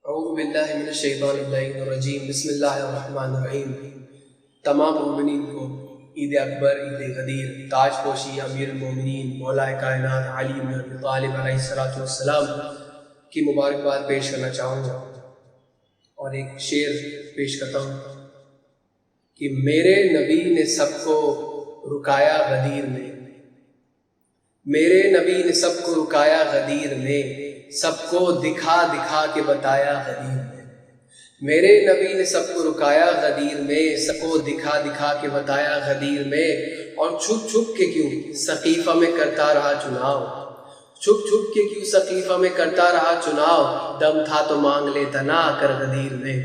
اعوذ باللہ من الشیطان الرجیم بسم اللہ الرحمن الرحیم۔ تمام مومنین کو عید اکبر، عید غدیر، تاج پوشی امیر المومنین مولا کائنات علی بن ابی طالب علیہ السلام کی مبارکباد پیش کرنا چاہوں گا، اور ایک شعر پیش کرتا ہوں کہ میرے نبی نے سب کو رکایا غدیر میں، میرے نبی نے سب کو رکایا غدیر میں، سب کو دکھا دکھا کے بتایا غدیر میں۔ میرے نبی نے سب کو رکایا غدیر میں، سب کو دکھا دکھا کے بتایا غدیر میں، اور چھپ چھپ کے کیوں سقیفہ میں کرتا رہا چناؤ، چھپ چھپ کے کیوں سقیفہ میں کرتا رہا چناؤ، دم تھا تو مانگ لیتا نہ آ کر غدیر میں،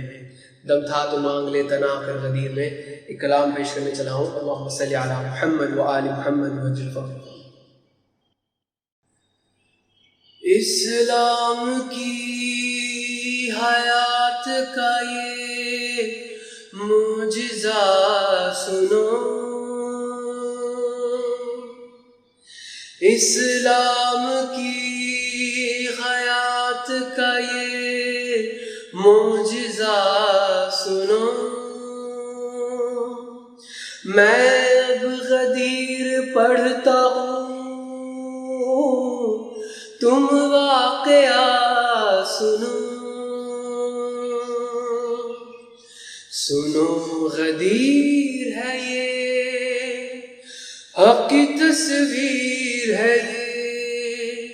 دم تھا تو مانگ لیتا نہ آ کر غدیر میں۔ ایک کلام پیش کرنے چلا ہوں، اللہم صلی علی محمد و آل محمد وجل فضل۔ اسلام کی حیات کا یہ معجزہ سنو، اسلام کی حیات کا یہ معجزہ سنو، میں اب غدیر پڑھتا ہوں، تم واقعہ سنو، سنو غدیر ہے یہ، حق کی تصویر ہے یہ،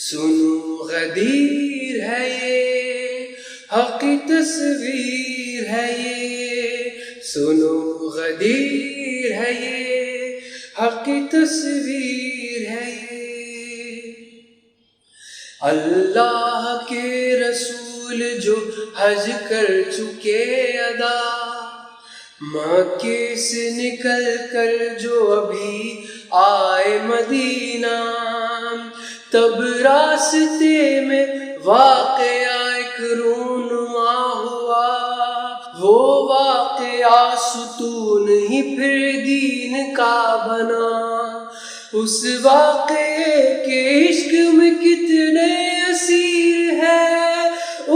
سنو غدیر ہے یہ، حق کی تصویر ہے یہ، سنو غدیر ہے یہ، حق کی تصویر ہے یہ۔ اللہ کے رسول جو حج کر چکے ادا، مکے سے نکل کر جو ابھی آئے مدینہ، تب راستے میں واقعہ ایک رونما ہوا، وہ واقعہ ستون ہی پھر دین کا بنا، اس واقعے کے عشق میں کتنے اسیر ہے،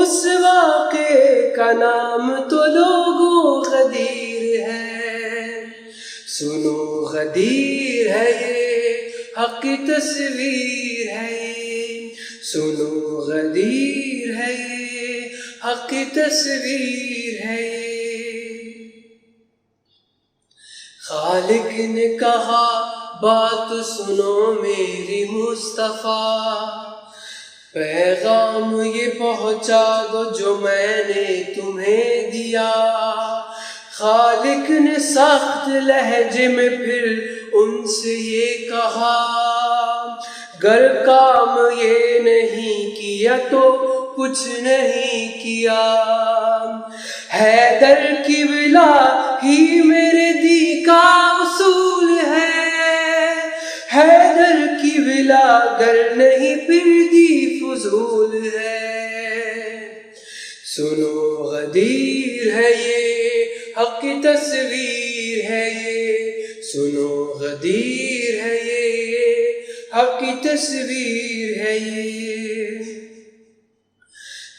اس واقعے کا نام تو لوگوں غدیر ہے، سنو غدیر ہے یہ، حق کی تصویر ہے یہ، سنو غدیر ہے یہ، حق کی تصویر ہے یہ۔ خالق نے کہا بات سنو میری مصطفیٰ، پیغام یہ پہنچا دو جو میں نے تمہیں دیا، خالق نے سخت لہجے میں پھر ان سے یہ کہا، گر کام یہ نہیں کیا تو کچھ نہیں کیا، حیدر کی ولا ہی میرے دی کا اصول ہے، حیدر کی ولا گر نہیں پھر دی فضول ہے، سنو غدیر ہے یہ، حق کی تصویر ہے یہ، سنو غدیر ہے یہ، حق کی تصویر ہے یہ۔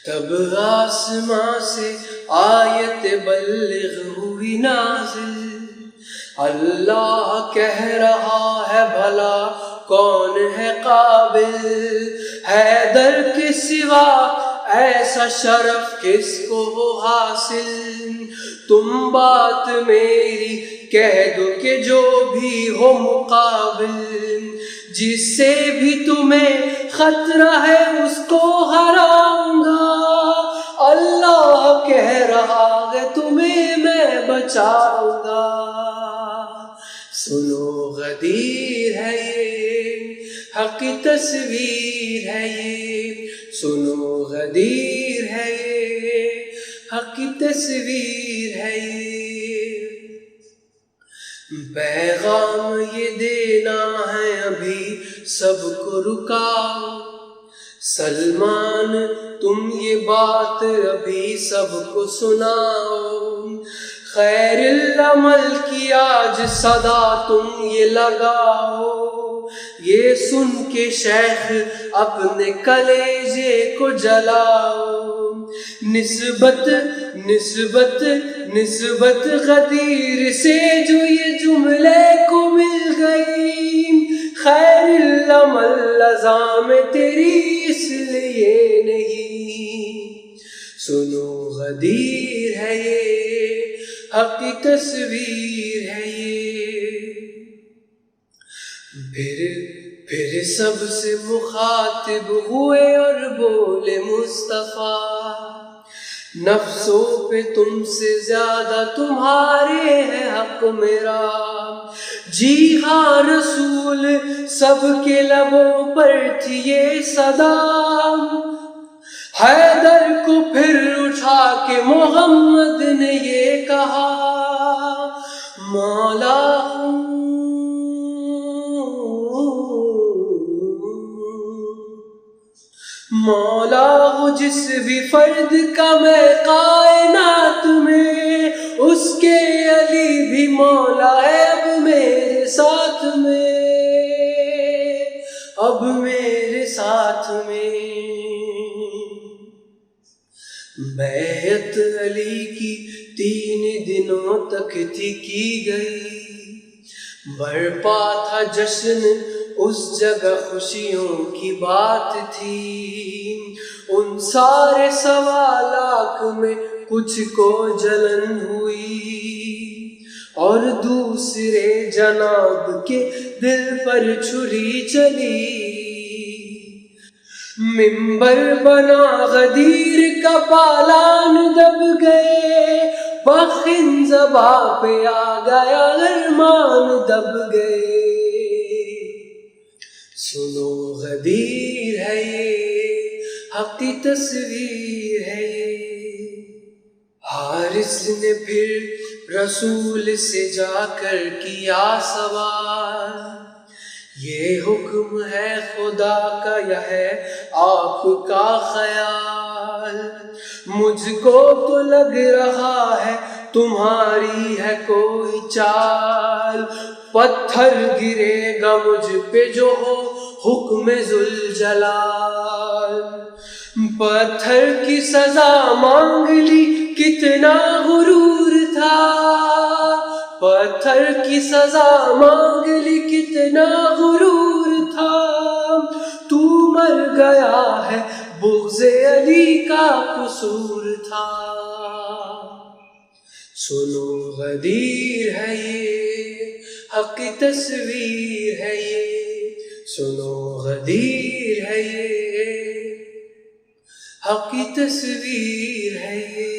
تب آسمان سے آیت بلغ ہوئی نازل، اللہ کہہ رہا ہے بھلا کون ہے قابل، حیدر کے سوا ایسا شرف کس کو ہو حاصل، تم بات میری کہہ دو کہ جو بھی ہو مقابل، جس سے بھی تمہیں خطرہ ہے اس کو ہراؤں گا، اللہ کہہ رہا ہے تمہیں میں بچاؤں گا، سنو غدیر ہے یہ، حق کی تصویر ہے یہ، سنو غدیر ہے یہ، حق کی تصویر ہے یہ۔ پیغام یہ دینا ہے ابھی سب کو رکاؤ، سلمان تم یہ بات ابھی سب کو سناؤ، خیر العمل کی آج صدا تم یہ لگاؤ، یہ سن کے شیخ اپنے کلیجے کو جلاؤ، نسبت نسبت نسبت غدیر سے جو یہ جملے کو مل گئی، خیر العمل لزام تیری اس لیے نہیں۔ سنو غدیر ہے یہ، حق کی تصویر ہے یہ، پھر سب سے مخاطب ہوئے اور بولے مصطفیٰ، نفسوں پہ تم سے زیادہ تمہارے ہے حق میرا۔ جی ہاں رسول سب کے لبوں پر تھی یہ صدا، حیدر کو پھر اٹھا کے محمد نے یہ کہا، مولا مولا ہوں جس بھی فرد کا میں کائنات میں، اس کے علی بھی مولا ہے اب میرے ساتھ میں، اب میرے ساتھ میں۔ بیعت علی کی 3 دنوں تک تھی کی گئی، برپا تھا جشن اس جگہ خوشیوں کی بات تھی، ان سارے 1.25 لاکھ میں کچھ کو جلن ہوئی، اور دوسرے جناب کے دل پر چھری چلی، ممبر بنا غدیر کا پالان دب گئے، بخن زباں پہ آ گیا ارمان دب گئے۔ سنو غدیر ہے یہ، حق کی تصویر ہے یہ۔ حارث نے پھر رسول سے جا کر کیا سوال، یہ حکم ہے خدا کا یا ہے آپ کا خیال؟ مجھ کو تو لگ رہا ہے تمہاری ہے کوئی چال، پتھر گرے گا مجھ پہ جو ہو حکم ذوالجلال۔ پتھر کی سزا مانگ لی کتنا غرور تھا، پتھر کی سزا مانگ لی کتنا غرور تھا، تو مر گیا ہے بغض علی کا قصور تھا۔ سنو غدیر ہے یہ، حق کی تصویر ہے یہ، سنو غدیر ہے یہ، حق کی تصویر ہے یہ۔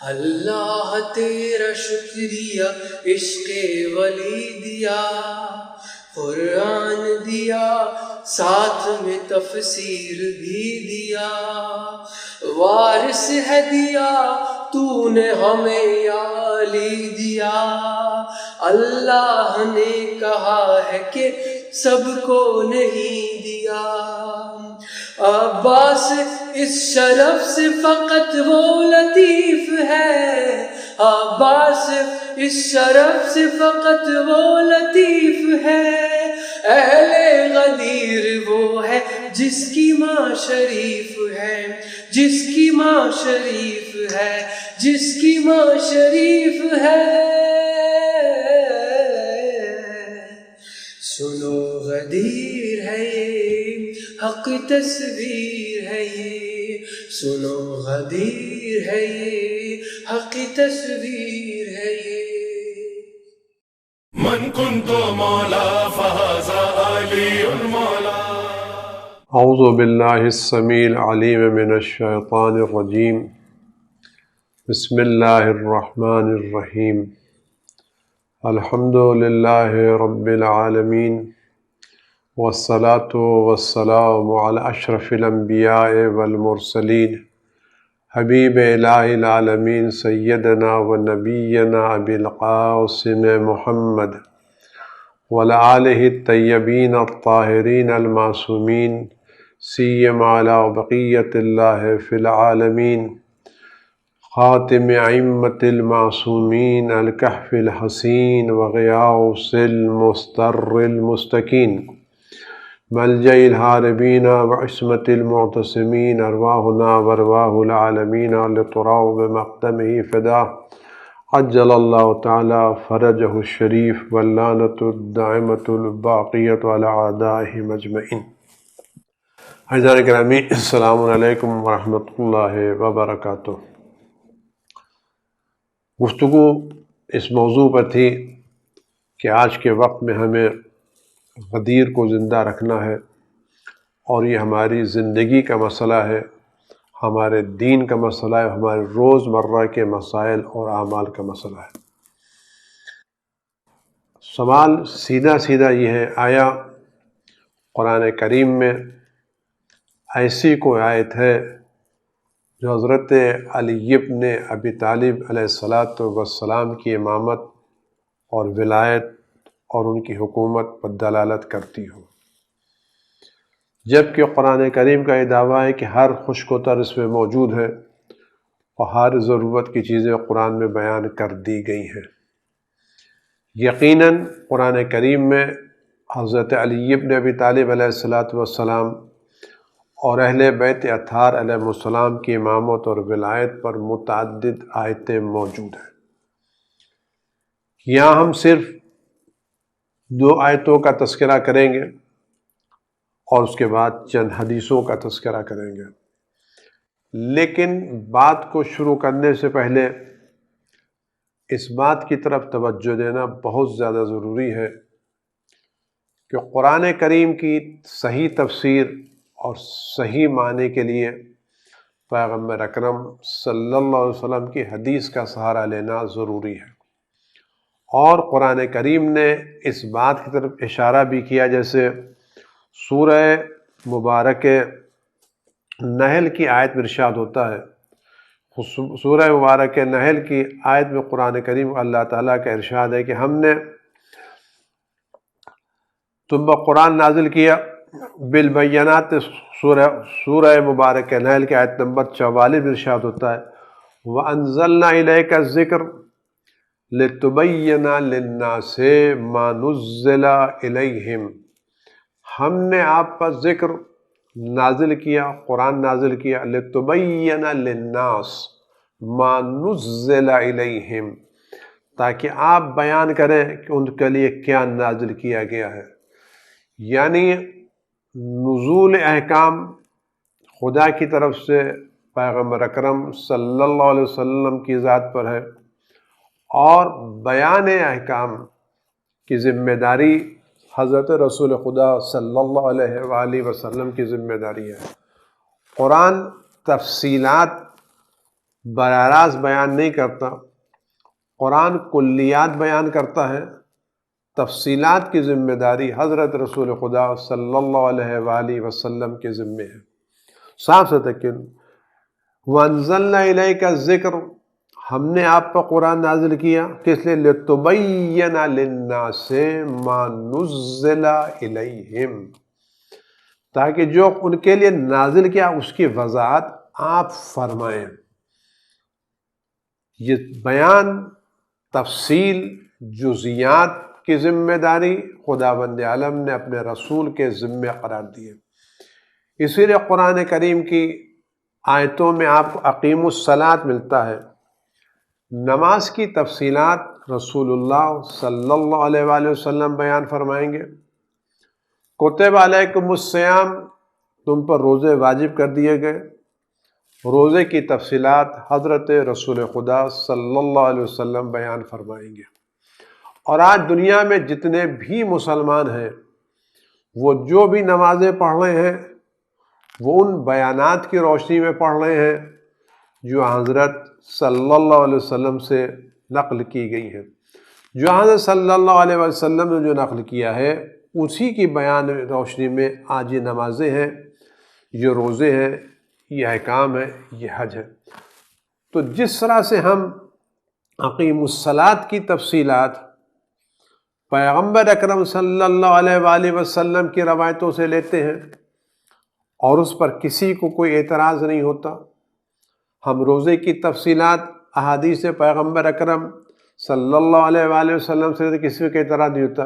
اللہ تیرا شکریہ، عشق ولی دیا، قرآن دیا، ساتھ میں تفسیر بھی دیا، وارث ہے دیا تو نے ہمیں یا علی دیا۔ اللہ نے کہا ہے کہ سب کو نہیں دیا، عباس اس شرف سے فقط وہ لطیف ہے، عباس اس شرف سے فقط وہ لطیف ہے، اہل غدیر وہ ہے جس کی ماں شریف ہے، جس کی ماں شریف ہے، جس کی ماں شریف ہے۔ سنو غدیر ہے یہ، حق تصویر ہے یہ، سنو غدیر ہے یہ، حق تصویر ہے یہ۔ من كنت مولا فهذا علی المولا۔ اعوذ باللہ السمیع العلیم من الشیطان الرجیم، بسم اللہ الرحمن الرحیم، الحمد للہ رب العالمین، والصلاة والسلام علی اشرف الانبیاء والمرسلین، حبیب الہ العالمین سیدنا و نبینا ابی القاسم محمد وعلی آلہ الطیبین الطاہرین المعصومین، سیما علی بقیت اللہ فی العالمین، خاتم ائمۃ المعصومین، الکہف الحسین وغیاث المستر المستکین، ملجأ الهاربين وعصمة المعتصمين أرواحنا وأرواح العالمين لتراو بمقدمه فداه عجل الله تعالى فرجه الشريف واللعنة الدائمة الباقية على أعدائهم أجمعين۔ حضرات گرامی، السلام علیکم ورحمۃ اللہ وبرکاتہ۔ گفتگو اس موضوع پر تھی کہ آج کے وقت میں ہمیں غدیر کو زندہ رکھنا ہے، اور یہ ہماری زندگی کا مسئلہ ہے، ہمارے دین کا مسئلہ ہے، ہمارے روز مرہ کے مسائل اور اعمال کا مسئلہ ہے۔ سوال سیدھا سیدھا یہ ہے، آیا قرآن کریم میں ایسی کوئی آیت ہے جو حضرت علی ابن ابی طالب علیہ السلام کی امامت اور ولایت اور ان کی حکومت پر دلالت کرتی ہو؟ جبکہ قرآن کریم کا یہ دعویٰ ہے کہ ہر خشک و تر اس میں موجود ہے اور ہر ضرورت کی چیزیں قرآن میں بیان کر دی گئی ہیں۔ یقیناً قرآن کریم میں حضرت علی ابن ابی طالب علیہ السلام اور اہل بیت اطہار علیہ السلام کی امامت اور ولایت پر متعدد آیتیں موجود ہیں۔ یہاں ہم صرف 2 آیتوں کا تذکرہ کریں گے اور اس کے بعد چند حدیثوں کا تذکرہ کریں گے، لیکن بات کو شروع کرنے سے پہلے اس بات کی طرف توجہ دینا بہت زیادہ ضروری ہے کہ قرآن کریم کی صحیح تفسیر اور صحیح معنی کے لیے پیغمبر اکرم صلی اللہ علیہ وسلم کی حدیث کا سہارا لینا ضروری ہے۔ اور قرآن کریم نے اس بات کی طرف اشارہ بھی کیا، جیسے سورہ مبارک نحل کی آیت میں ارشاد ہوتا ہے، سورہ مبارک نحل کی آیت میں قرآن کریم اللہ تعالیٰ کا ارشاد ہے کہ ہم نے تم پر قرآن نازل کیا بالبینات۔ سورہ مبارک نحل کی آیت نمبر 44 میں ارشاد ہوتا ہے وَأَنزَلْنَا إِلَيْكَ الذِّكْرَ لِتُبَيِّنَ لِلنَّاسِ مَا نُزِّلَ إِلَيْهِمْ۔ ہم نے آپ پر ذکر نازل کیا، قرآن نازل کیا، لِتُبَيِّنَ لِلنَّاسِ مَا نُزِّلَ إِلَيْهِمْ، تاکہ آپ بیان کریں کہ ان کے لیے کیا نازل کیا گیا ہے۔ یعنی نزول احکام خدا کی طرف سے پیغمبر اکرم صلی اللہ علیہ وسلم کی ذات پر ہے، اور بیان احکام کی ذمہ داری حضرت رسول خدا صلی اللہ علیہ وآلہ وسلم کی ذمہ داری ہے۔ قرآن تفصیلات براہ راست بیان نہیں کرتا، قرآن کلیات بیان کرتا ہے، تفصیلات کی ذمہ داری حضرت رسول خدا صلی اللہ علیہ وآلہ وسلم کے ذمہ ہے۔ صاف سے تکن وَأَنزَلْنَا إِلَيْكَ الذِّكْرَ، ہم نے آپ پر قرآن نازل کیا کس لیے؟ لِتُبَيِّنَ لِلنَّاسِ مَا نُزِّلَ إِلَيْهِمْ، تاکہ جو ان کے لیے نازل کیا اس کی وضاحت آپ فرمائیں۔ یہ بیان، تفصیل، جزیات کی ذمہ داری خداوند عالم نے اپنے رسول کے ذمہ قرار دی ہے۔ اسی لیے قرآن کریم کی آیتوں میں آپ کو اقیموا الصلاۃ ملتا ہے، نماز کی تفصیلات رسول اللہ صلی اللہ علیہ وآلہ وسلم بیان فرمائیں گے۔ کتب علیکم الصیام، تم پر روزے واجب کر دیے گئے، روزے کی تفصیلات حضرت رسول خدا صلی اللہ علیہ وسلم بیان فرمائیں گے۔ اور آج دنیا میں جتنے بھی مسلمان ہیں وہ جو بھی نمازیں پڑھ رہے ہیں وہ ان بیانات کی روشنی میں پڑھ رہے ہیں جو حضرت صلی اللہ علیہ وسلم سے نقل کی گئی ہے۔ جو حضرت صلی اللہ علیہ وسلم نے جو نقل کیا ہے اسی کی بیان روشنی میں آج یہ نمازیں ہیں، یہ روزے ہیں، یہ احکام ہے، یہ حج ہے۔ تو جس طرح سے ہم اقیم الصلاۃ کی تفصیلات پیغمبر اکرم صلی اللہ علیہ وآلہ وسلم کی روایتوں سے لیتے ہیں اور اس پر کسی کو کوئی اعتراض نہیں ہوتا، ہم روزے کی تفصیلات احادیث پیغمبر اکرم صلی اللہ علیہ وآلہ وسلم سے کسی کو اعتراض نہیں ہوتا،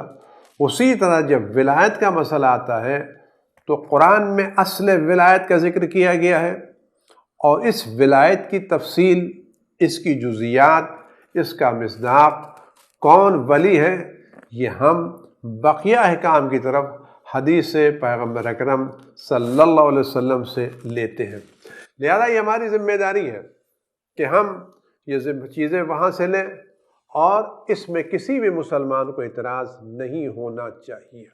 اسی طرح جب ولایت کا مسئلہ آتا ہے تو قرآن میں اصل ولایت کا ذکر کیا گیا ہے، اور اس ولایت کی تفصیل، اس کی جزیات، اس کا مصداق، کون ولی ہے، یہ ہم بقیہ احکام کی طرف حدیث پیغمبر اکرم صلی اللہ علیہ وسلم سے لیتے ہیں۔ لہذا یہ ہماری ذمہ داری ہے کہ ہم یہ چیزیں وہاں سے لیں، اور اس میں کسی بھی مسلمان کو اعتراض نہیں ہونا چاہیے،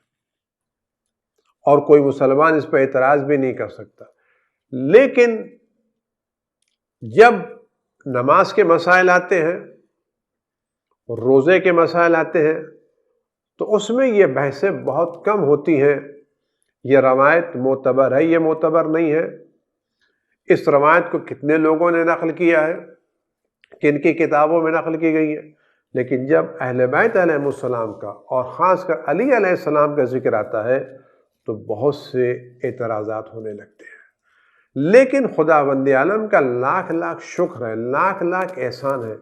اور کوئی مسلمان اس پہ اعتراض بھی نہیں کر سکتا۔ لیکن جب نماز کے مسائل آتے ہیں، روزے کے مسائل آتے ہیں، تو اس میں یہ بحثیں بہت کم ہوتی ہیں، یہ روایت معتبر ہے، یہ معتبر نہیں ہے، اس روایت کو کتنے لوگوں نے نقل کیا ہے، کن کی کتابوں میں نقل کی گئی ہے۔ لیکن جب اہل بیت علیہ السلام کا اور خاص کر علی علیہ السلام کا ذکر آتا ہے تو بہت سے اعتراضات ہونے لگتے ہیں۔ لیکن خداوند عالم کا لاکھ لاکھ شکر ہے، لاکھ لاکھ احسان ہے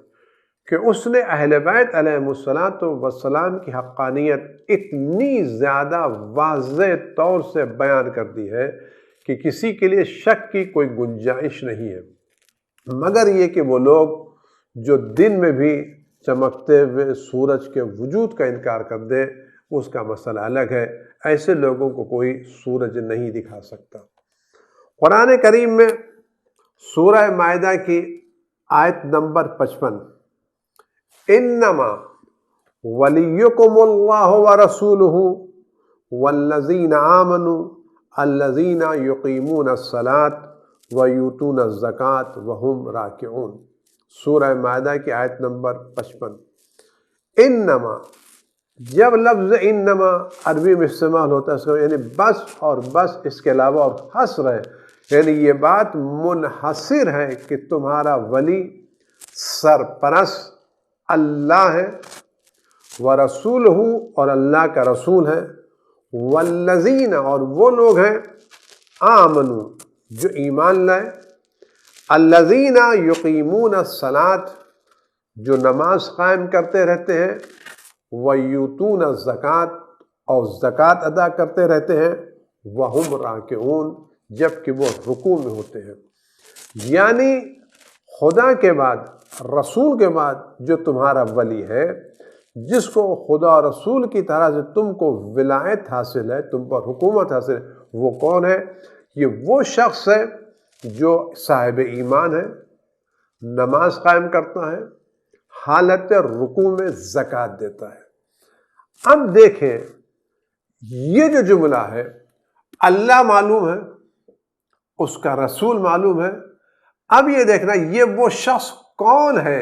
کہ اس نے اہل بیت علیہ السلام کی حقانیت اتنی زیادہ واضح طور سے بیان کر دی ہے کہ کسی کے لیے شک کی کوئی گنجائش نہیں ہے، مگر یہ کہ وہ لوگ جو دن میں بھی چمکتے ہوئے سورج کے وجود کا انکار کر دے، اس کا مسئلہ الگ ہے، ایسے لوگوں کو کوئی سورج نہیں دکھا سکتا۔ قرآن کریم میں سورہ مائدہ کی آیت نمبر 55، انما ولیکم اللہ ورسولہ والذین آمنوا الذین یقیمون الصلاۃ ویؤتون الزکاۃ وہم راکعون۔ سورہ مائدہ کی آیت نمبر 55۔ انما، جب لفظ انما عربی میں استعمال ہوتا ہے اس کا یعنی بس اور بس، اس کے علاوہ اور حصر ہے، یعنی یہ بات منحصر ہے کہ تمہارا ولی سرپرست اللہ ہے، ورسولہ اور اللہ کا رسول ہے، والذین اور وہ لوگ ہیں، آمنوا جو ایمان لائے، الذین یقیمون الصلاۃ جو نماز قائم کرتے رہتے ہیں، ویؤتون الزکاۃ اور زکوٰۃ ادا کرتے رہتے ہیں، وہم راکعون جبکہ وہ رکوع میں ہوتے ہیں۔ یعنی خدا کے بعد، رسول کے بعد جو تمہارا ولی ہے، جس کو خدا رسول کی طرح سے تم کو ولایت حاصل ہے، تم پر حکومت حاصل ہے، وہ کون ہے؟ یہ وہ شخص ہے جو صاحب ایمان ہے، نماز قائم کرتا ہے، حالت رکوع میں زکوٰۃ دیتا ہے۔ اب دیکھیں یہ جو جملہ ہے، اللہ معلوم ہے، اس کا رسول معلوم ہے، اب یہ دیکھنا یہ وہ شخص کون ہے،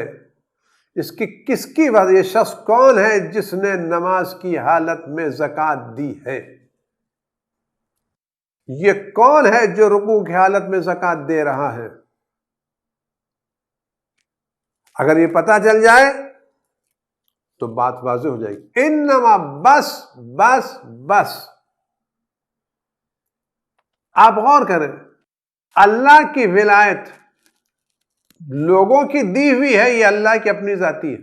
اس کی کس کی بات، یہ شخص کون ہے جس نے نماز کی حالت میں زکوٰۃ دی ہے، یہ کون ہے جو رکوع کی حالت میں زکوٰۃ دے رہا ہے۔ اگر یہ پتہ چل جائے تو بات واضح ہو جائے گی۔ انما بس بس بس، آپ غور کریں، اللہ کی ولایت لوگوں کی دی ہوئی ہے، یہ اللہ کی اپنی ذاتی ہے۔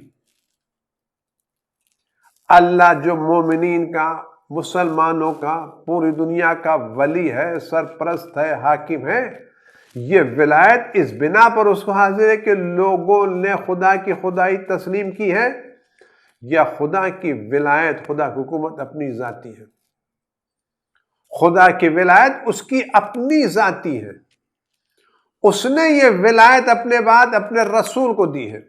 اللہ جو مومنین کا، مسلمانوں کا، پوری دنیا کا ولی ہے، سرپرست ہے، حاکم ہے، یہ ولایت اس بنا پر اس کو حاصل ہے کہ لوگوں نے خدا کی خدائی تسلیم کی ہے، یا خدا کی ولایت، خدا کی حکومت اپنی ذاتی ہے۔ خدا کی ولایت اس کی اپنی ذاتی ہے، اس نے یہ ولایت اپنے بعد اپنے رسول کو دی ہے،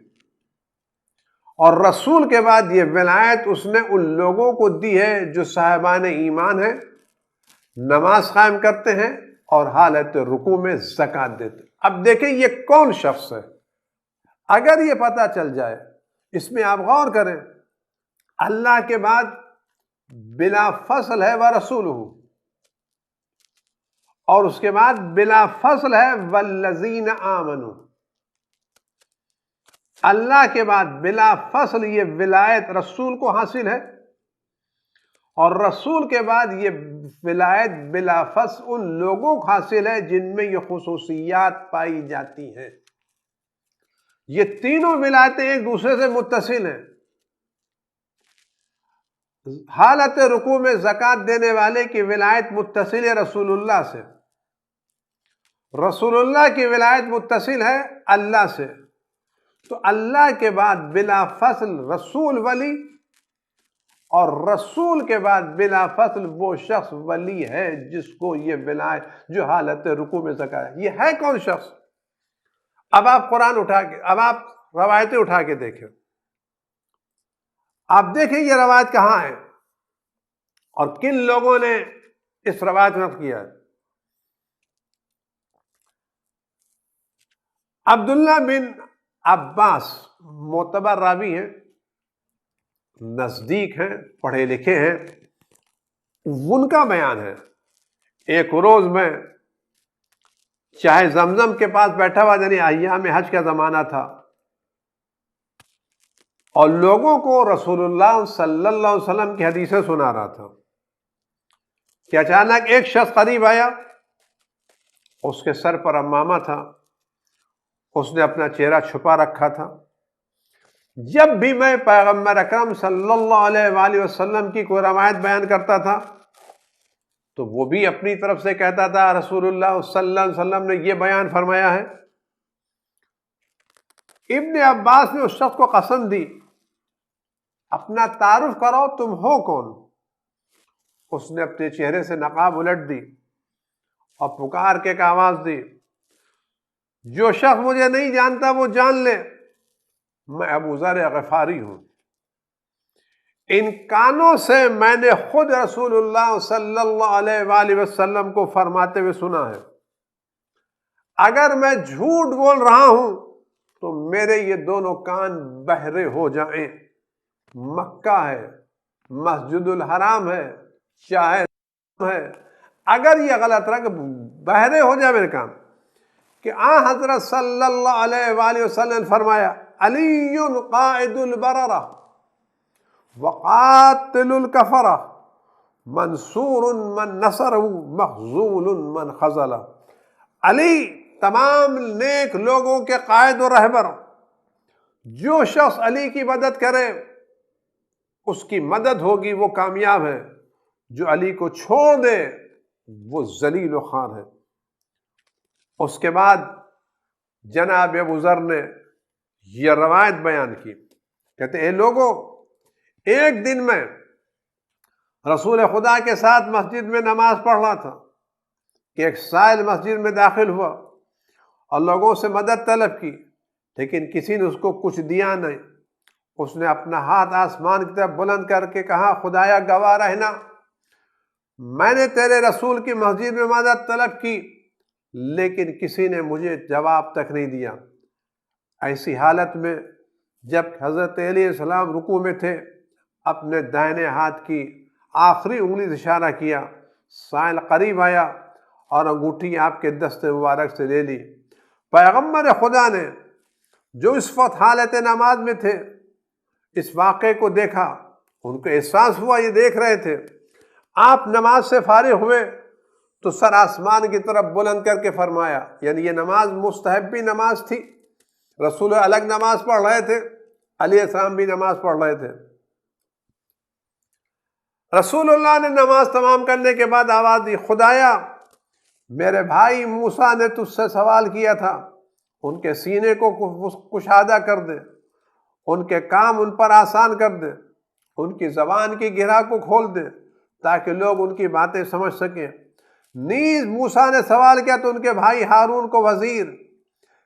اور رسول کے بعد یہ ولایت اس نے ان لوگوں کو دی ہے جو صاحبان ایمان ہیں، نماز قائم کرتے ہیں اور حالت رکوع میں زکوٰۃ دیتے ہیں۔ اب دیکھیں یہ کون شخص ہے، اگر یہ پتہ چل جائے، اس میں آپ غور کریں، اللہ کے بعد بلا فصل ہے ورسولہ، اور اس کے بعد بلا فصل ہے والذین آمنوا، اللہ کے بعد بلا فصل یہ ولایت رسول کو حاصل ہے، اور رسول کے بعد یہ ولایت بلا فصل ان لوگوں کو حاصل ہے جن میں یہ خصوصیات پائی جاتی ہیں۔ یہ تینوں ولایتیں ایک دوسرے سے متصل ہیں۔ حالت رکوع میں زکوٰۃ دینے والے کی ولایت متصل ہے رسول اللہ سے، رسول اللہ کی ولایت متصل ہے اللہ سے، تو اللہ کے بعد بلا فصل رسول ولی، اور رسول کے بعد بلا فصل وہ شخص ولی ہے جس کو یہ ولایت، جو حالت رکوع میں زکوٰۃ ہے۔ یہ ہے کون شخص؟ اب آپ قرآن اٹھا کے، اب آپ روایتیں اٹھا کے دیکھیں، آپ دیکھیں یہ روایت کہاں ہے اور کن لوگوں نے اس روایت میں نقل کیا ہے۔ عبداللہ بن عباس معتبر راوی ہیں، نزدیک ہیں، پڑھے لکھے ہیں، ان کا بیان ہے ایک روز میں چاہے زمزم کے پاس بیٹھا ہوا، یعنی ایام حج کا زمانہ تھا، اور لوگوں کو رسول اللہ صلی اللہ علیہ وسلم کی حدیثیں سنا رہا تھا کہ اچانک ایک شخص قریب آیا، اس کے سر پر عمامہ تھا، اس نے اپنا چہرہ چھپا رکھا تھا۔ جب بھی میں پیغمبر اکرم صلی اللہ علیہ وآلہ وسلم کی کوئی روایت بیان کرتا تھا تو وہ بھی اپنی طرف سے کہتا تھا رسول اللہ صلی اللہ علیہ وسلم نے یہ بیان فرمایا ہے۔ ابن عباس نے اس شخص کو قسم دی، اپنا تعارف کرو، تم ہو کون؟ اس نے اپنے چہرے سے نقاب الٹ دی اور پکار کے ایک آواز دی، جو شخص مجھے نہیں جانتا وہ جان لے، میں ابو ذر غفاری ہوں۔ ان کانوں سے میں نے خود رسول اللہ صلی اللہ علیہ وآلہ وسلم کو فرماتے ہوئے سنا ہے، اگر میں جھوٹ بول رہا ہوں تو میرے یہ دونوں کان بہرے ہو جائیں۔ مکہ ہے، مسجد الحرام ہے، شاہد ہے، اگر یہ غلط رہا کہ بہرے ہو جائے میرے کان، کہ حضرت صلی اللہ علیہ وآلہ وسلم نے فرمایا علی قائد البررہ وقاتل الکفرہ منصور من نصرہ مخذول من خذلہ۔ علی تمام نیک لوگوں کے قائد و رہبر، جو شخص علی کی مدد کرے اس کی مدد ہوگی، وہ کامیاب ہے، جو علی کو چھوڑ دے وہ ذلیل و خوار ہے۔ اس کے بعد جناب ابو ذر نے یہ روایت بیان کی، کہتے اے لوگوں، ایک دن میں رسول خدا کے ساتھ مسجد میں نماز پڑھ رہا تھا کہ ایک سائل مسجد میں داخل ہوا اور لوگوں سے مدد طلب کی، لیکن کسی نے اس کو کچھ دیا نہیں۔ اس نے اپنا ہاتھ آسمان کی طرف بلند کر کے کہا، خدایا گواہ رہنا، میں نے تیرے رسول کی مسجد میں مدد طلب کی لیکن کسی نے مجھے جواب تک نہیں دیا۔ ایسی حالت میں جب حضرت علی علیہ السلام رکوع میں تھے، اپنے دائنے ہاتھ کی آخری انگلی سے اشارہ کیا، سائل قریب آیا اور انگوٹھی آپ کے دست مبارک سے لے لی۔ پیغمبر خدا نے جو اس وقت حالت نماز میں تھے اس واقعے کو دیکھا، ان کو احساس ہوا، یہ دیکھ رہے تھے۔ آپ نماز سے فارغ ہوئے تو سر آسمان کی طرف بلند کر کے فرمایا، یعنی یہ نماز مستحبی نماز تھی، رسول الگ نماز پڑھ رہے تھے، علیہ السلام بھی نماز پڑھ رہے تھے۔ رسول اللہ نے نماز تمام کرنے کے بعد آواز دی، خدایا میرے بھائی موسیٰ نے تجھ سے سوال کیا تھا، ان کے سینے کو کشادہ کر دے، ان کے کام ان پر آسان کر دے، ان کی زبان کی گرہ کو کھول دے تاکہ لوگ ان کی باتیں سمجھ سکیں۔ نیز موسیٰ نے سوال کیا تو ان کے بھائی ہارون کو وزیر،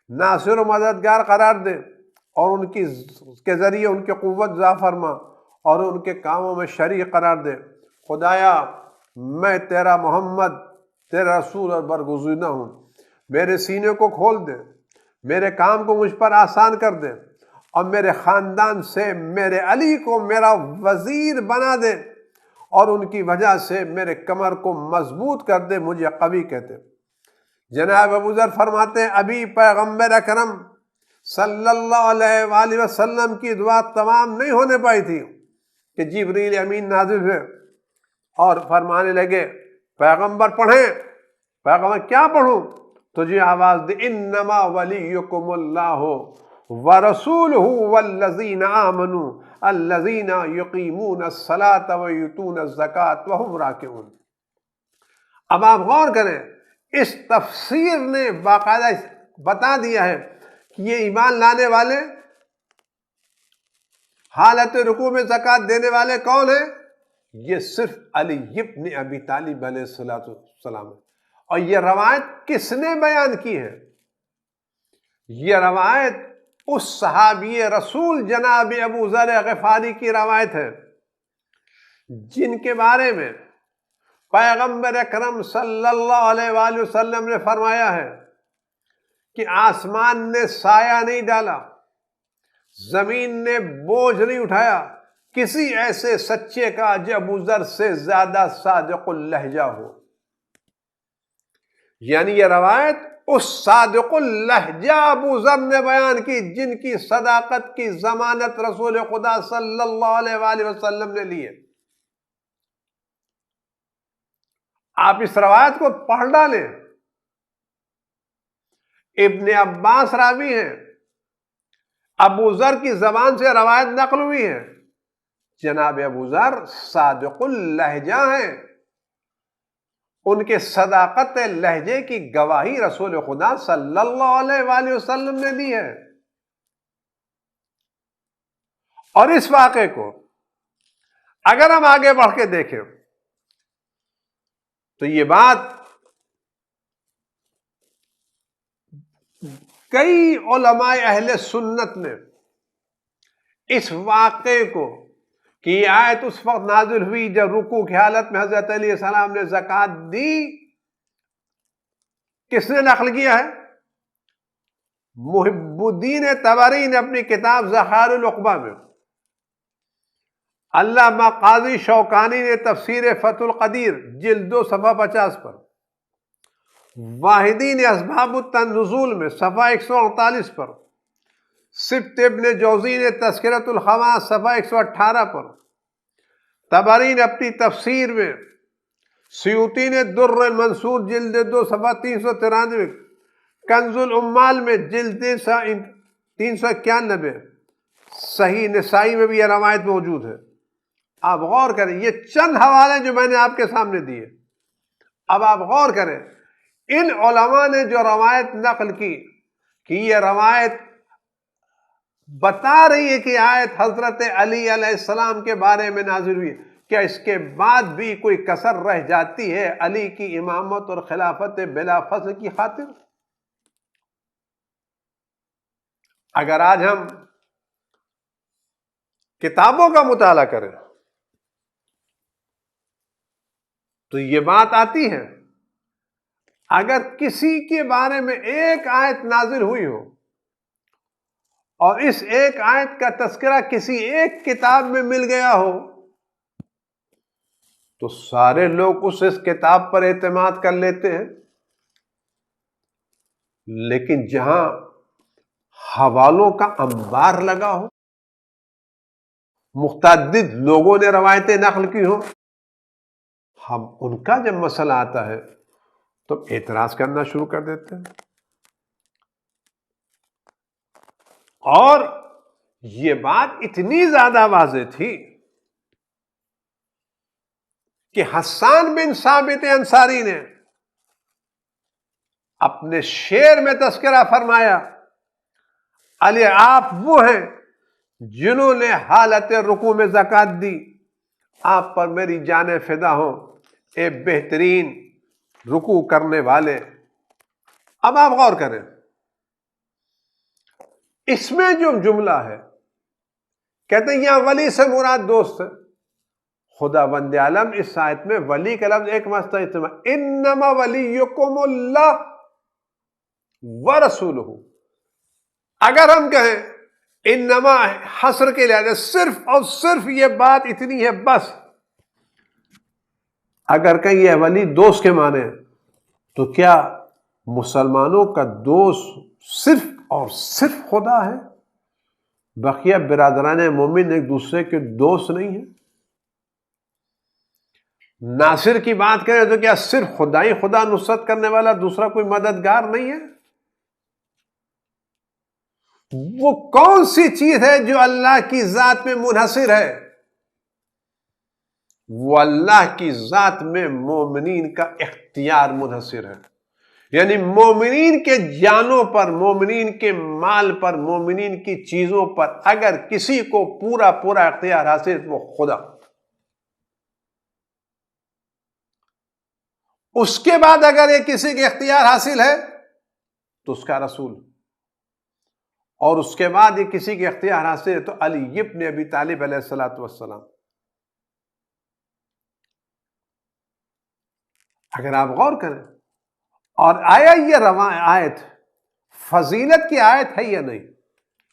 ناصر و مددگار قرار دے اور ان کے ذریعے ان کی قوت ضع فرما اور ان کے کاموں میں شریک قرار دے۔ خدایا میں تیرا محمد، تیرا رسول اور برگزیدہ ہوں، میرے سینے کو کھول دے، میرے کام کو مجھ پر آسان کر دے اور میرے خاندان سے میرے علی کو میرا وزیر بنا دے اور ان کی وجہ سے میرے کمر کو مضبوط کر دے، مجھے قوی کہتے۔ جناب ابو ذر فرماتے ہیں ابھی پیغمبر اکرم صلی اللہ علیہ وآلہ وسلم کی دعا تمام نہیں ہونے پائی تھی کہ جبریل امین نازل ہوئے اور فرمانے لگے پیغمبر پڑھیں۔ پیغمبر کیا پڑھوں؟ تجھے آواز دی انما ولیکم اللہ وَرَسُولُهُ وَالَّذِينَ آمَنُوا الَّذِينَ يُقِيمُونَ الصَّلَاةَ وَيُؤْتُونَ الزَّكَاةَ وَهُمْ راكعون۔ اب آپ غور کریں، اس تفسیر نے باقاعدہ بتا دیا ہے کہ یہ ایمان لانے والے، حالت رکوع میں زکوٰۃ دینے والے کون ہیں؟ یہ صرف علی ابن ابی طالب علیہ السلام ہے۔ اور یہ روایت کس نے بیان کی ہے؟ یہ روایت اس صحابی رسول جناب ابو ذر غفاری کی روایت ہے، جن کے بارے میں پیغمبر اکرم صلی اللہ علیہ وآلہ وسلم نے فرمایا ہے کہ آسمان نے سایہ نہیں ڈالا، زمین نے بوجھ نہیں اٹھایا کسی ایسے سچے کا جو ابو ذر سے زیادہ صادق اللہجہ ہو۔ یعنی یہ روایت اس صادق اللہجہ ابو ذر نے بیان کی، جن کی صداقت کی ضمانت رسول خدا صلی اللہ علیہ وآلہ وسلم نے لی ہے۔ آپ اس روایت کو پڑھ ڈالیں۔ ابن عباس راوی ہیں، ابو ذر کی زبان سے روایت نقل ہوئی ہے، جناب ابو ذر صادق اللہجہ ہیں، ان کے صداقت لہجے کی گواہی رسول خدا صلی اللہ علیہ وآلہ وسلم نے دی ہے۔ اور اس واقعے کو اگر ہم آگے بڑھ کے دیکھیں تو یہ بات کئی علماء اہل سنت نے اس واقعے کو، کہ یہ آیت اس وقت نازل ہوئی جب رکوع کی حالت میں حضرت علیہ السلام نے زکوٰۃ دی، کس نے نقل کیا ہے؟ محب الدین طبری نے اپنی کتاب ذخائر العقبہ میں، علامہ قاضی شوکانی نے تفسیر فتح القدیر جلد 2 صفحہ 50 پر، واحدی نے اسباب النزول میں صفحہ 148 پر، سبت ابن جوزی نے تذکرۃ الخواص صفحہ 118 پر، طبری نے اپنی تفسیر میں، سیوطی نے در المنصور جلد 2 صفحہ 393، کنز العمال میں جلد 391، صحیح نسائی میں بھی یہ روایت موجود ہے۔ آپ غور کریں، یہ چند حوالے جو میں نے آپ کے سامنے دیے۔ اب آپ غور کریں، ان علماء نے جو روایت نقل کی کہ یہ روایت بتا رہی ہے کہ آیت حضرت علی علیہ السلام کے بارے میں نازل ہوئی، کیا اس کے بعد بھی کوئی کسر رہ جاتی ہے علی کی امامت اور خلافت بلا فصل کی خاطر؟ اگر آج ہم کتابوں کا مطالعہ کریں تو یہ بات آتی ہے، اگر کسی کے بارے میں ایک آیت نازل ہوئی ہو اور اس ایک آیت کا تذکرہ کسی ایک کتاب میں مل گیا ہو تو سارے لوگ اس کتاب پر اعتماد کر لیتے ہیں، لیکن جہاں حوالوں کا انبار لگا ہو، متعدد لوگوں نے روایتیں نقل کی ہوں، ہم ان کا جب مسئلہ آتا ہے تو اعتراض کرنا شروع کر دیتے ہیں۔ اور یہ بات اتنی زیادہ واضح تھی کہ حسان بن ثابت انصاری نے اپنے شعر میں تذکرہ فرمایا، علی آپ وہ ہیں جنہوں نے حالت رکوع میں زکوٰۃ دی، آپ پر میری جانیں فدا ہوں اے بہترین رکوع کرنے والے۔ اب آپ غور کریں، اس میں جو جملہ ہے، کہتے ہیں یہاں ولی سے مراد دوست ہے۔ خدا بند عالم اس آیت میں ولی کا لفظ ایک مرتبہ استعمال، انما ولیکم اللہ ورسولہ۔ اگر ہم کہیں انما حصر کے لحاظ صرف اور صرف یہ بات اتنی ہے بس، اگر کہیں یہ ولی دوست کے معنی تو کیا مسلمانوں کا دوست صرف اور صرف خدا ہے؟ بقیہ برادران مومن ایک دوسرے کے دوست نہیں ہیں؟ ناصر کی بات کریں تو کیا صرف خدائی خدا نصرت کرنے والا دوسرا کوئی مددگار نہیں ہے؟ وہ کون سی چیز ہے جو اللہ کی ذات میں منحصر ہے؟ وہ اللہ کی ذات میں مومنین کا اختیار منحصر ہے. یعنی مومنین کے جانوں پر، مومنین کے مال پر، مومنین کی چیزوں پر اگر کسی کو پورا پورا اختیار حاصل ہے وہ خدا. اس کے بعد اگر یہ کسی کے اختیار حاصل ہے تو اس کا رسول، اور اس کے بعد یہ کسی کے اختیار حاصل ہے تو علی ابن ابی طالب علیہ الصلوۃ والسلام. اگر آپ غور کریں، اور آیا یہ آیت فضیلت کی آیت ہے یا نہیں؟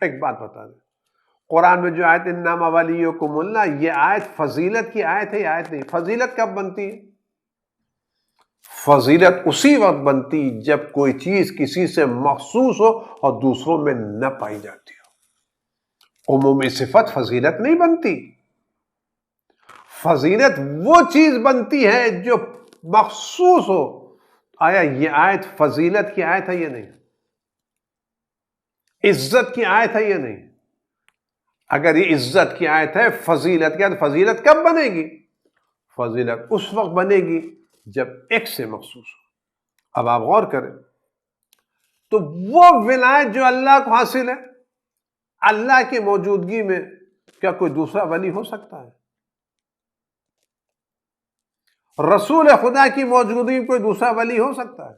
ایک بات بتا دیں، قرآن میں جو آیت انما ولیکم اللہ، یہ آیت فضیلت کی آیت ہے یا آیت نہیں؟ فضیلت کب بنتی ہے؟ فضیلت اسی وقت بنتی جب کوئی چیز کسی سے مخصوص ہو اور دوسروں میں نہ پائی جاتی ہو. عمومی صفت فضیلت نہیں بنتی. فضیلت وہ چیز بنتی ہے جو مخصوص ہو. آیا یہ آیت فضیلت کی آیت ہے یا نہیں؟ عزت کی آیت ہے یا نہیں؟ اگر یہ عزت کی آیت ہے، فضیلت کی آیت، فضیلت کب بنے گی؟ فضیلت اس وقت بنے گی جب ایک سے مخصوص ہو. اب آپ غور کریں تو وہ ولایت جو اللہ کو حاصل ہے، اللہ کی موجودگی میں کیا کوئی دوسرا ولی ہو سکتا ہے؟ رسول خدا کی موجودگی میں کوئی دوسرا ولی ہو سکتا ہے؟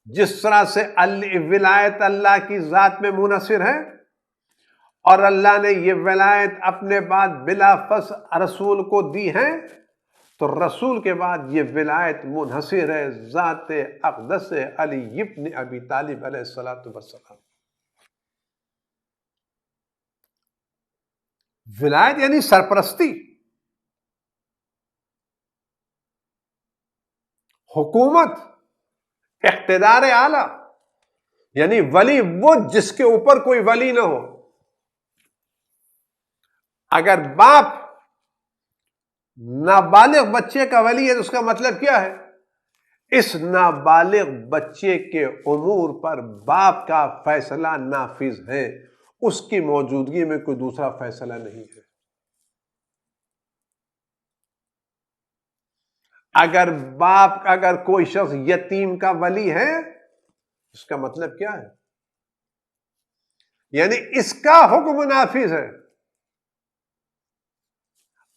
جس طرح سے ولایت اللہ کی ذات میں منحصر ہے، اور اللہ نے یہ ولایت اپنے بعد بلا فصل رسول کو دی ہے، تو رسول کے بعد یہ ولایت منحصر ہے ذات اقدس علی ابن ابی طالب علیہ الصلوۃ والسلام. ولایت یعنی سرپرستی، حکومت، اقتدار اعلی. یعنی ولی وہ جس کے اوپر کوئی ولی نہ ہو. اگر باپ نابالغ بچے کا ولی ہے تو اس کا مطلب کیا ہے؟ اس نابالغ بچے کے امور پر باپ کا فیصلہ نافذ ہے، اس کی موجودگی میں کوئی دوسرا فیصلہ نہیں ہے. اگر کوئی شخص یتیم کا ولی ہے، اس کا مطلب کیا ہے؟ یعنی اس کا حکم نافذ ہے.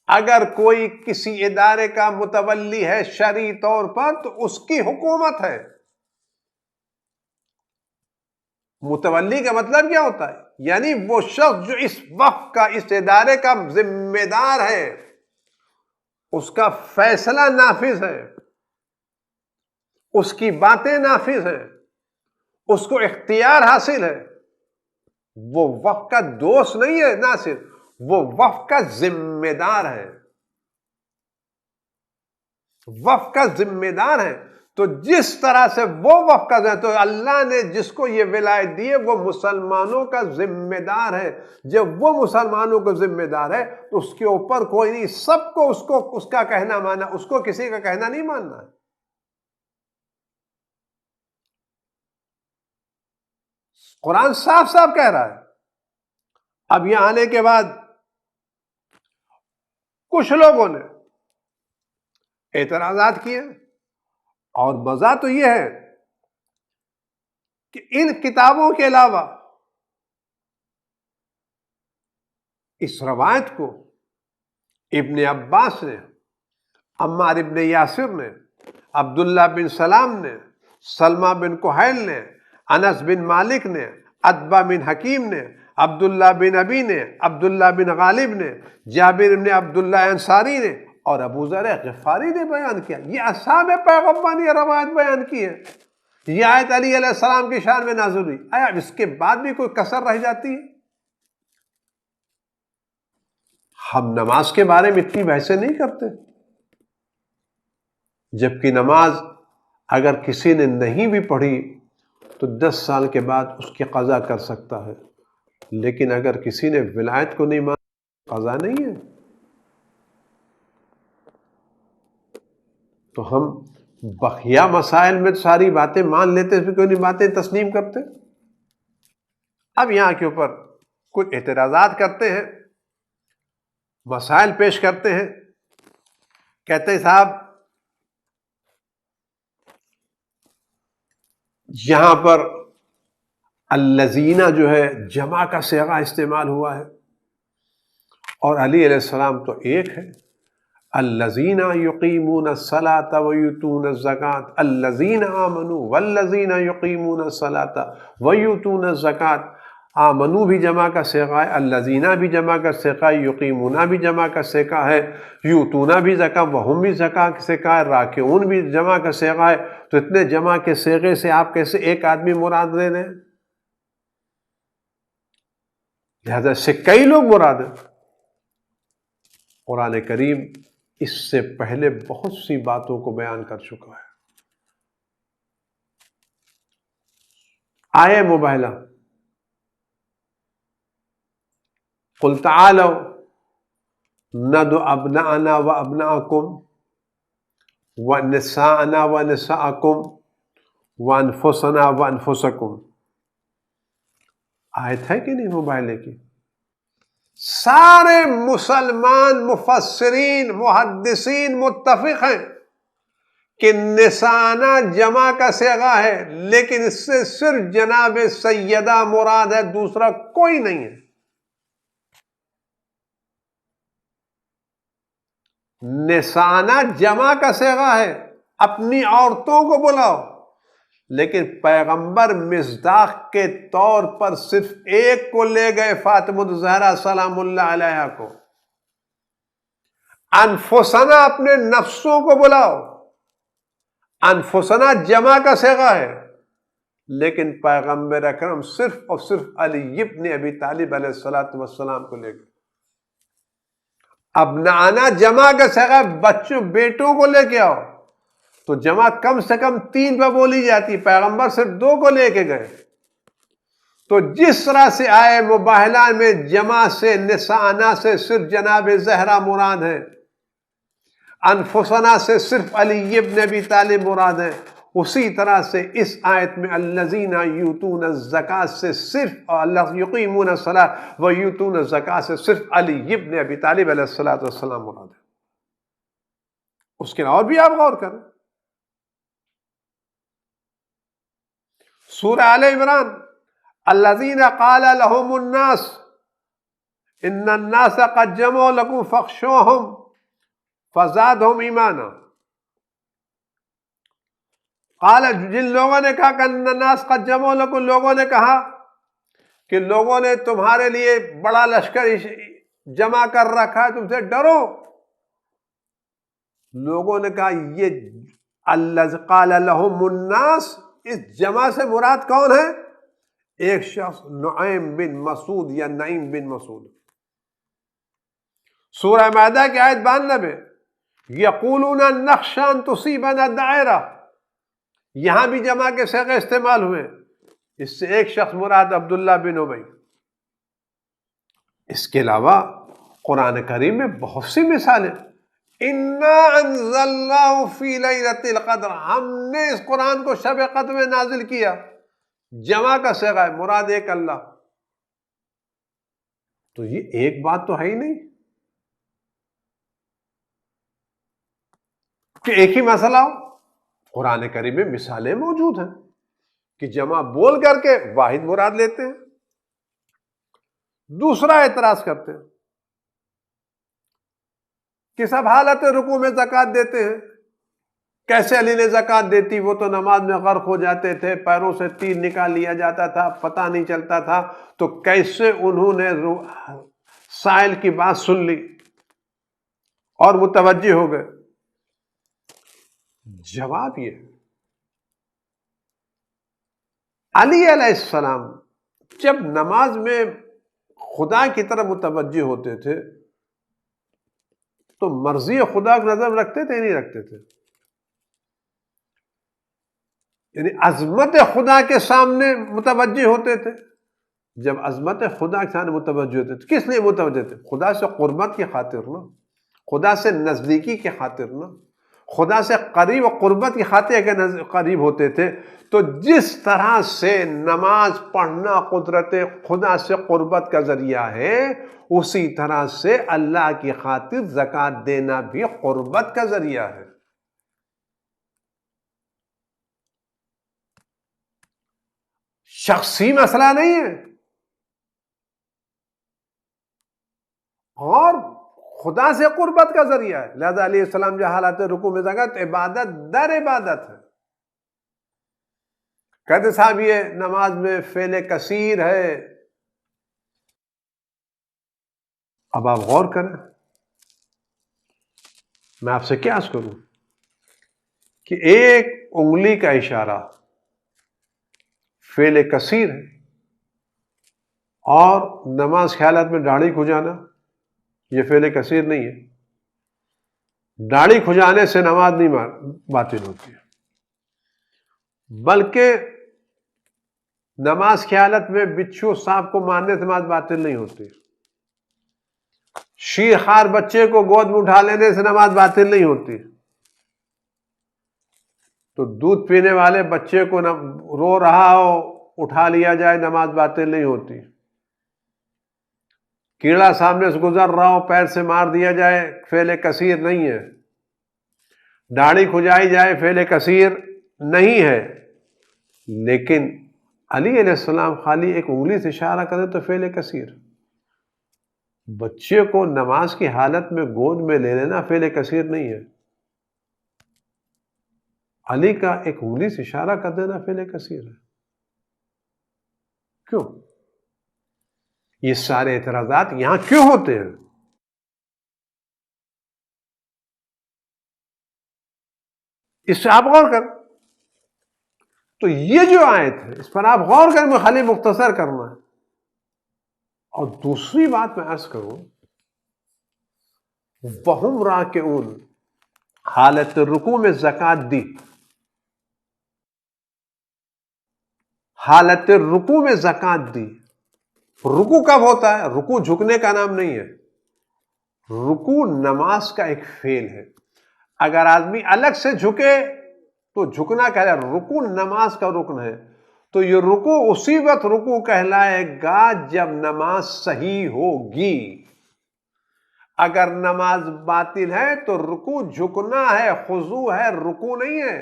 اگر کوئی کسی ادارے کا متولی ہے شرعی طور پر تو اس کی حکومت ہے. متولی کا مطلب کیا ہوتا ہے؟ یعنی وہ شخص جو اس وقت کا، اس ادارے کا ذمہ دار ہے، اس کا فیصلہ نافذ ہے، اس کی باتیں نافذ ہیں، اس کو اختیار حاصل ہے. وہ وقت کا دوست نہیں ہے، نہ صرف وہ وقت کا ذمہ دار ہے. وقت کا ذمہ دار ہے. تو جس طرح سے وہ وقت کا ذمہ، تو اللہ نے جس کو یہ ولایت دی ہے وہ مسلمانوں کا ذمہ دار ہے. جب وہ مسلمانوں کا ذمہ دار ہے تو اس کے اوپر کوئی نہیں، سب کو اس کا کہنا ماننا، اس کو کسی کا کہنا نہیں ماننا ہے. قرآن صاف صاف کہہ رہا ہے. اب یہ آنے کے بعد کچھ لوگوں نے اعتراضات کیے، اور مزہ تو یہ ہے کہ ان کتابوں کے علاوہ اس روایت کو ابن عباس نے، عمار ابن یاسر نے، عبداللہ بن سلام نے، سلمہ بن کہیل نے، انس بن مالک نے، عتبہ بن حکیم نے، عبداللہ بن ابی نے، عبداللہ بن غالب نے، جابر بن عبداللہ انصاری نے اور ابو ذر غفاری نے بیان کیا. یہ اصحاب پیغمبر نے یہ روایت بیان کی ہے. یہ آیت علی علیہ السلام کی شان میں نازل ہوئی. آیا اس کے بعد بھی کوئی کسر رہ جاتی ہے؟ ہم نماز کے بارے میں اتنی بحثیں نہیں کرتے، جبکہ نماز اگر کسی نے نہیں بھی پڑھی تو 10 سال کے بعد اس کی قضا کر سکتا ہے. لیکن اگر کسی نے ولایت کو نہیں مانا، قضا نہیں ہے. تو ہم بقیہ مسائل میں ساری باتیں مان لیتے، اس میں کوئی نہیں باتیں تسلیم کرتے. اب یہاں کے اوپر کچھ اعتراضات کرتے ہیں، مسائل پیش کرتے ہیں. کہتے ہیں صاحب یہاں پر الذین جو ہے جمع کا صیغہ استعمال ہوا ہے، اور علی علیہ السلام تو ایک ہے. الذین یقیمون الصلاۃ ویؤتون الزکاۃ، الذین آمنوا والذین یقیمون الصلاۃ ویؤتون الزکاۃ. آمنو بھی جمع کا صیغہ ہے، الذین بھی جمع کا صیغہ ہے، یقیمون بھی جمع کا صیغہ ہے، یؤتون بھی زکاۃ وہم بھی زکاۃ کا صیغہ ہے، راکعون بھی جمع کا صیغہ ہے. تو اتنے جمع کے صیغے سے آپ کیسے ایک آدمی مراد لے لیں؟ لہذا اس سے کئی لوگ مراد ہیں. قرآن کریم اس سے پہلے بہت سی باتوں کو بیان کر چکا ہے. آیے مباہلہ، قل تعالوا ندعو ابناءنا وابناءکم ونساءنا ونساءکم وانفسنا وانفسکم. آیت ہے کہ نہیں مباہلے کی؟ سارے مسلمان مفسرین محدثین متفق ہیں کہ نسانا جمع کا صیغہ ہے، لیکن اس سے صرف جناب سیدہ مراد ہے، دوسرا کوئی نہیں ہے. نسانا جمع کا صیغہ ہے، اپنی عورتوں کو بلاؤ، لیکن پیغمبر مصداق کے طور پر صرف ایک کو لے گئے، فاطمہ الزہرا سلام اللہ علیہا کو. انفسنا اپنے نفسوں کو بلاؤ، انفسنا جمع کا صیغہ ہے، لیکن پیغمبر اکرم صرف اور صرف علی ابن ابی طالب علیہ الصلوۃ والسلام کو لے گئے. ابنانا جمع کا صیغہ، بچوں بیٹوں کو لے کے آؤ، تو جمع کم سے کم 3 پہ بولی جاتی، پیغمبر صرف 2 کو لے کے گئے. تو جس طرح سے آئے مباہلہ میں جمع سے نسانا سے صرف جناب زہرا مراد ہے، انفسنا سے صرف علی ابن ابی طالب مراد ہے، اسی طرح سے اس آیت میں الذین یؤتون الزکاۃ سے صرف اللہ یقیمون الصلاۃ و یؤتون الزکاۃ سے صرف علی ابن ابی طالب علیہ الصلوۃ والسلام مراد ہے. اس کے اور بھی آپ غور کریں. سورہ آل عمران، الذین قال لهم الناس ان الناس قد جمعوا لكم فاخشوهم فزادهم ایمانا. قال، جن لوگوں نے کہا کہ ان الناس قد جمعوا لكم، لوگوں نے کہا کہ لوگوں نے تمہارے لیے بڑا لشکر جمع کر رکھا ہے، تم سے ڈرو. لوگوں نے کہا یہ الذی قال لهم الناس، اس جمع سے مراد کون ہے؟ ایک شخص نعیم بن مسعود یا نعیم بن مسعود. سورہ مائدہ کی آیت 92، یقولون نخشی ان تصیبنا دائرہ، یہاں بھی جمع کے صیغے استعمال ہوئے، اس سے ایک شخص مراد عبداللہ بن ابی. اس کے علاوہ قرآن کریم میں بہت سی مثالیں. انا انزلناہ فی لیلۃ القدر، ہم نے اس قرآن کو شب قدر میں نازل کیا، جمع کا صیغہ ہے، مراد ایک اللہ. تو یہ ایک بات تو ہے ہی نہیں کہ ایک ہی مسئلہ ہو. قرآن کریم میں مثالیں موجود ہیں کہ جمع بول کر کے واحد مراد لیتے ہیں. دوسرا اعتراض کرتے ہیں کہ سب حالت رکوع میں زکوٰۃ دیتے ہیں. کیسے علی نے زکوٰۃ دیتی؟ وہ تو نماز میں غرق ہو جاتے تھے، پیروں سے تیر نکال لیا جاتا تھا، پتہ نہیں چلتا تھا. تو کیسے انہوں نے سائل کی بات سن لی اور متوجہ ہو گئے؟ جواب یہ، علی علیہ السلام جب نماز میں خدا کی طرف متوجہ ہوتے تھے تو مرضی خدا کو نظر رکھتے تھے نہیں رکھتے تھے؟ یعنی عظمت خدا کے سامنے متوجہ ہوتے تھے. جب عظمت خدا کے سامنے متوجہ ہوتے تھے، کس لیے متوجہ تھے؟ خدا سے قربت کی خاطر نا، خدا سے نزدیکی کی خاطر نا، خدا سے قریب و قربت کی خاطر اگر قریب ہوتے تھے تو جس طرح سے نماز پڑھنا قدرت خدا سے قربت کا ذریعہ ہے، اسی طرح سے اللہ کی خاطر زکوٰۃ دینا بھی قربت کا ذریعہ ہے۔ شخصی مسئلہ نہیں ہے، اور خدا سے قربت کا ذریعہ ہے۔ لہذا علیہ السلام جو حالات رکوع میں زکوٰۃ عبادت در عبادت ہے۔ کہتے صاحب یہ نماز میں فعل کثیر ہے۔ اب آپ غور کریں، میں آپ سے کیا عرض کروں کہ ایک انگلی کا اشارہ فعل کثیر ہے، اور نماز کے حالت میں داڑھی کھجانا یہ فعل کثیر نہیں ہے۔ داڑھی کھجانے سے نماز نہیں باطل ہوتی ہے، بلکہ نماز کی حالت میں بچھو سانپ کو مارنے سے نماز باطل نہیں ہوتی، شیر خوار بچے کو گود میں اٹھا لینے سے نماز باطل نہیں ہوتی، تو دودھ پینے والے بچے کو رو رہا ہو اٹھا لیا جائے نماز باطل نہیں ہوتی، کیڑا سامنے سے گزر رہا ہو پیر سے مار دیا جائے فعل کثیر نہیں ہے، داڑھی کھجائی جائے فعل کثیر نہیں ہے۔ لیکن علی علیہ السلام خالی ایک انگلی سے اشارہ کرے تو فعل کثیر۔ بچے کو نماز کی حالت میں گود میں لے لینا فعل کثیر نہیں ہے، علی کا ایک انگلی سے اشارہ کر دینا فعل کثیر ہے۔ کیوں؟ یہ سارے اعتراضات یہاں کیوں ہوتے ہیں؟ اس سے آپ غور کر، تو یہ جو آیت ہے اس پر آپ غور کریں، میں خالی مختصر کرنا ہے۔ اور دوسری بات میں عرض کروں، وَهُمْ رَاكِعُونَ، حالت رکوع میں زکوٰۃ دی، حالت رکوع میں زکوٰۃ دی۔ رکوع کب ہوتا ہے؟ رکوع جھکنے کا نام نہیں ہے، رکوع نماز کا ایک فعل ہے۔ اگر آدمی الگ سے جھکے تو جھکنا کہلائے، رکوع نماز کا رکن ہے، تو یہ رکوع اسی وقت رکوع کہلائے گا جب نماز صحیح ہوگی۔ اگر نماز باطل ہے تو رکوع جھکنا ہے، خضوع ہے، رکوع نہیں ہے۔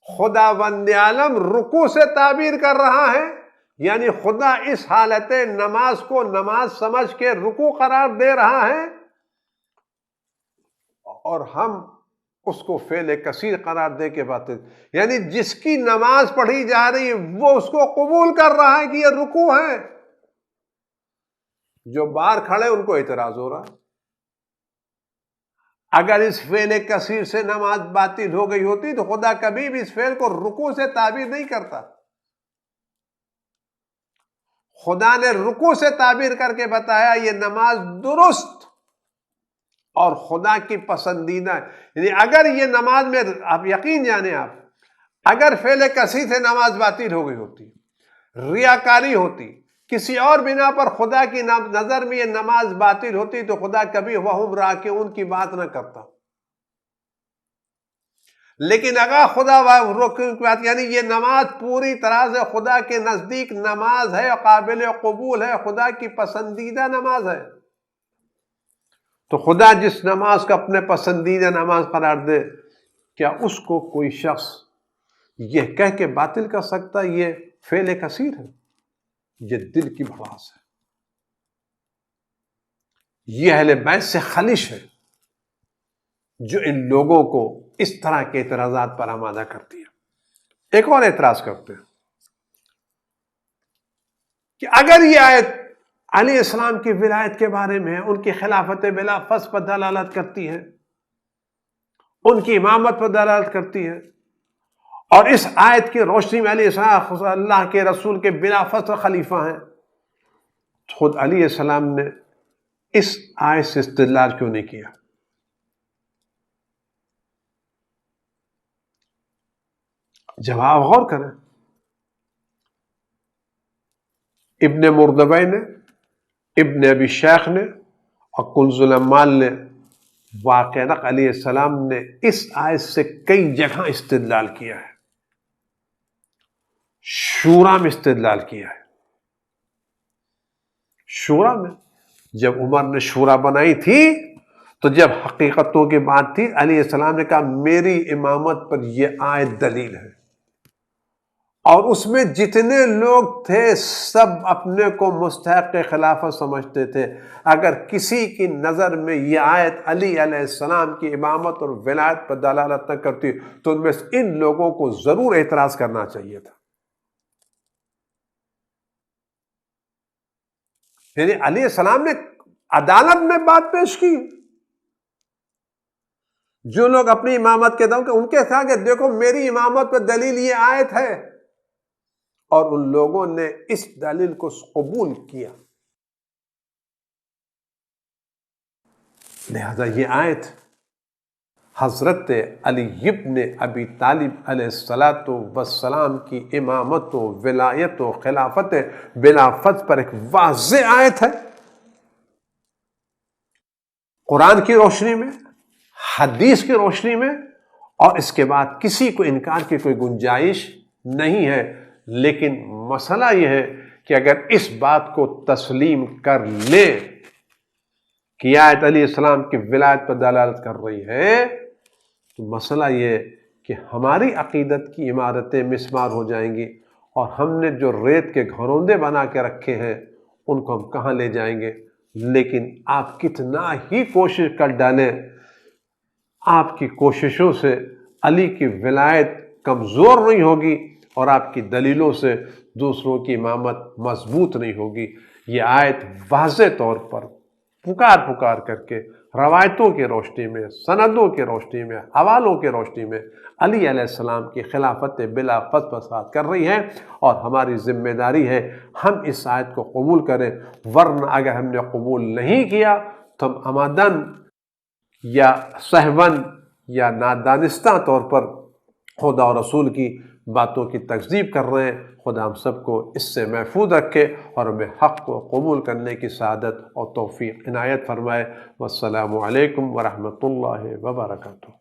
خداوند عالم رکوع سے تعبیر کر رہا ہے، یعنی خدا اس حالت نماز کو نماز سمجھ کے رکوع قرار دے رہا ہے، اور ہم اس کو فعل کثیر قرار دے کے باطل، یعنی جس کی نماز پڑھی جا رہی ہے وہ اس کو قبول کر رہا ہے کہ یہ رکوع ہے۔ جو باہر کھڑے ان کو اعتراض ہو رہا ہے۔ اگر اس فعل کثیر سے نماز باطل ہو گئی ہوتی تو خدا کبھی بھی اس فعل کو رکوع سے تعبیر نہیں کرتا۔ خدا نے رکوع سے تعبیر کر کے بتایا یہ نماز درست اور خدا کی پسندیدہ ہے۔ یعنی اگر یہ نماز میں آپ یقین جانیں، آپ اگر فعل کثیر سے نماز باطل ہو گئی ہوتی، ریاکاری ہوتی، کسی اور بنا پر خدا کی نظر میں یہ نماز باطل ہوتی تو خدا کبھی وَهُمْ رَاكِعُونَ کی بات نہ کرتا۔ لیکن اگر خدا رکوع کی بات، یعنی یہ نماز پوری طرح سے خدا کے نزدیک نماز ہے، قابل قبول ہے، خدا کی پسندیدہ نماز ہے، تو خدا جس نماز کو اپنے پسندیدہ نماز قرار دے، کیا اس کو کوئی شخص یہ کہہ کے باطل کر سکتا یہ فعل کثیر ہے؟ یہ دل کی بھڑاس ہے، یہ اہل بیت سے خلش ہے جو ان لوگوں کو اس طرح کے اعتراضات پر آمادہ کرتی ہے۔ ایک اور اعتراض کرتے ہیں کہ اگر یہ آیت علیہ السلام کی ولایت کے بارے میں ہے، ان کی خلافت بلا فصل پر دلالت کرتی ہے، ان کی امامت پر دلالت کرتی ہے، اور اس آیت کی روشنی میں علیہ السلام اللہ کے رسول کے بلا فصل خلیفہ ہیں، خود علیہ السلام نے اس آیت سے استدلال کیوں نہیں کیا؟ جب آپ غور کریں، ابن مردوی نے، ابن ابی شیخ نے اور کنز الاموال نے واقعہ علیہ السلام نے اس آیت سے کئی جگہ استدلال کیا ہے، شورا میں استدلال کیا ہے۔ شورا میں جب عمر نے شورا بنائی تھی تو جب حقیقتوں کی بات تھی، علیہ السلام نے کہا میری امامت پر یہ آیت دلیل ہے، اور اس میں جتنے لوگ تھے سب اپنے کو مستحق خلافت سمجھتے تھے۔ اگر کسی کی نظر میں یہ آیت علی علیہ السلام کی امامت اور ولایت پر دلالت نہ کرتی تو ان میں سے ان لوگوں کو ضرور اعتراض کرنا چاہیے تھا۔ یعنی علیہ السلام نے عدالت میں بات پیش کی۔ جو لوگ اپنی امامت کے دعوے ان کے کہا کہ دیکھو میری امامت پر دلیل یہ آیت ہے، اور ان لوگوں نے اس دلیل کو قبول کیا۔ لہذا یہ آیت حضرت علی ابن ابی طالب علیہ السلام کی امامت و ولایت و خلافت بلا فض پر ایک واضح آیت ہے۔ قرآن کی روشنی میں، حدیث کی روشنی میں، اور اس کے بعد کسی کو انکار کی کوئی گنجائش نہیں ہے۔ لیکن مسئلہ یہ ہے کہ اگر اس بات کو تسلیم کر لیں کہ آیت علیہ السلام کی ولایت پر دلالت کر رہی ہے، تو مسئلہ یہ کہ ہماری عقیدت کی عمارتیں مسمار ہو جائیں گی، اور ہم نے جو ریت کے گھروندے بنا کے رکھے ہیں ان کو ہم کہاں لے جائیں گے؟ لیکن آپ کتنا ہی کوشش کر ڈالیں، آپ کی کوششوں سے علی کی ولایت کمزور نہیں ہوگی، اور آپ کی دلیلوں سے دوسروں کی امامت مضبوط نہیں ہوگی۔ یہ آیت واضح طور پر پکار کر کے روایتوں کی روشنی میں، سندوں کی روشنی میں، حوالوں کی روشنی میں علی علیہ السلام کی خلافت بلا فساد کر رہی ہے، اور ہماری ذمہ داری ہے ہم اس آیت کو قبول کریں۔ ورنہ اگر ہم نے قبول نہیں کیا تو ہم عمدن یا سہون یا نادانستہ طور پر خدا اور رسول کی باتوں کی تکذیب کر رہے ہیں۔ خدا ہم سب کو اس سے محفوظ رکھے اور ہمیں حق کو قبول کرنے کی سعادت اور توفیق عنایت فرمائے۔ والسلام علیکم ورحمۃ اللہ وبرکاتہ۔